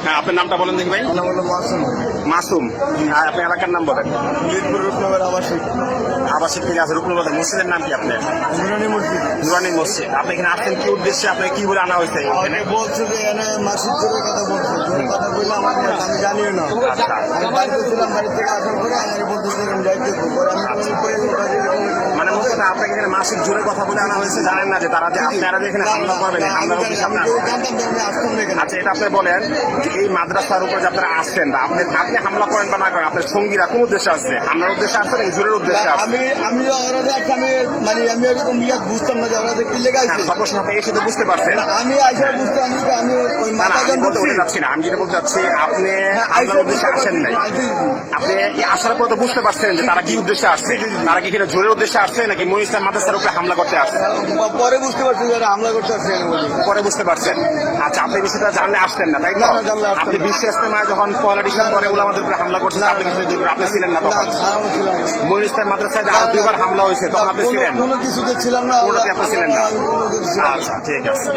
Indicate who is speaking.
Speaker 1: হ্যাঁ, আপনার নামটা বলেন দেখি ভাই।
Speaker 2: নাম হলো মাসুম।
Speaker 1: মাসুম। আর আপনি এলাকার নাম বলেন।
Speaker 2: মিরপুর রূপনগর আবাসিক।
Speaker 1: আবাসিক থেকে আছে রূপনগর। মসজিদের নাম কি আপনার?
Speaker 2: নুরানি মসজিদ।
Speaker 1: নুরানি মসজিদ। আপনি এখানে আসছেন কি উদ্দেশ্যে? আপনাকে কি বলে আনা হয়েছে এখানে?
Speaker 2: আমাকে বলছে যে এখানে মাসির জোরের কথা বলছে, জোরের কথা বললে আমাকে আমি জানিও না।
Speaker 1: আচ্ছা।
Speaker 2: আমি বাড়িতে ছিলাম, বাড়ি থেকে আসার পরে আমাকে বলতেছে এরকম যাইতেছে, পরে আমি করে
Speaker 1: মানে মূলত আপনাকে এখানে মাসিক জোরে কথা বলে আনা হয়েছে, জানেন না যে তারা যে আপনারা যে এখানে হামলা করবেন, এই হামলার উদ্দেশ্যে আপনার।
Speaker 2: জানতাম যে আমি আসতাম না এখানে।
Speaker 1: আচ্ছা, এটা আপনি বলেন যে এই মাদ্রাসার উপরে যে আপনারা আসছেন বা আপনি হামলা করেন বা না করেন, আপনার সঙ্গীরা কোন উদ্দেশ্যে আসছে? হামলার উদ্দেশ্যে আসছে নাকি জোরের উদ্দেশ্যে আসছে?
Speaker 2: আমি ওরা যে একটা আমি এরকম বুঝতাম না যে ওরা যে কি লেগে আছে।
Speaker 1: সর্বশেষ আপনি এসে তো বুঝতে পারছেন।
Speaker 2: আমি আইসা বুঝতাম আমি ওই
Speaker 1: না, না,
Speaker 2: মাথা
Speaker 1: আমি বলতে ওটা যাচ্ছি না। আমি যেটা বলতে চাচ্ছি, আপনি হামলার উদ্দেশ্যে আসেন নাই। আপনি এই আসার পর তো বুঝতে পারছেন যে তারা কি উদ্দেশ্যে আসছে। তারা কি এখানে জোরের উদ্দেশ্যে আসছে নাকি মনির ইসলাম মাদ্রাসার উপরে হামলা করতে আসছে?
Speaker 2: পরে বুঝতে পারছি যে এরা হামলা করতে আসছে।
Speaker 1: পরে বুঝতে পারছেন। আচ্ছা, আপনি বিষয়টা জানলে আসতেন না, তাই তো?
Speaker 2: না, জানলে আসতাম
Speaker 1: আপনি
Speaker 2: না।
Speaker 1: বিশ্ব ইজতেমায় যখন পয়লা ডিসেম্বরে ওলামাদের উপরে হামলা করছেন, আপনি আপনি ছিলেন না তখন? মনির ইসলাম মাদ্রাসায় যে আরো দুইবার হামলা হয়েছে, তখন আপনি ছিলেন?
Speaker 2: কোনো কিছুতে ছিলাম না।
Speaker 1: কোনোটাতে আপনি ছিলেন না?
Speaker 2: আমি কোনো কিছু ছিলাম না।
Speaker 1: আচ্ছা, ঠিক আছে।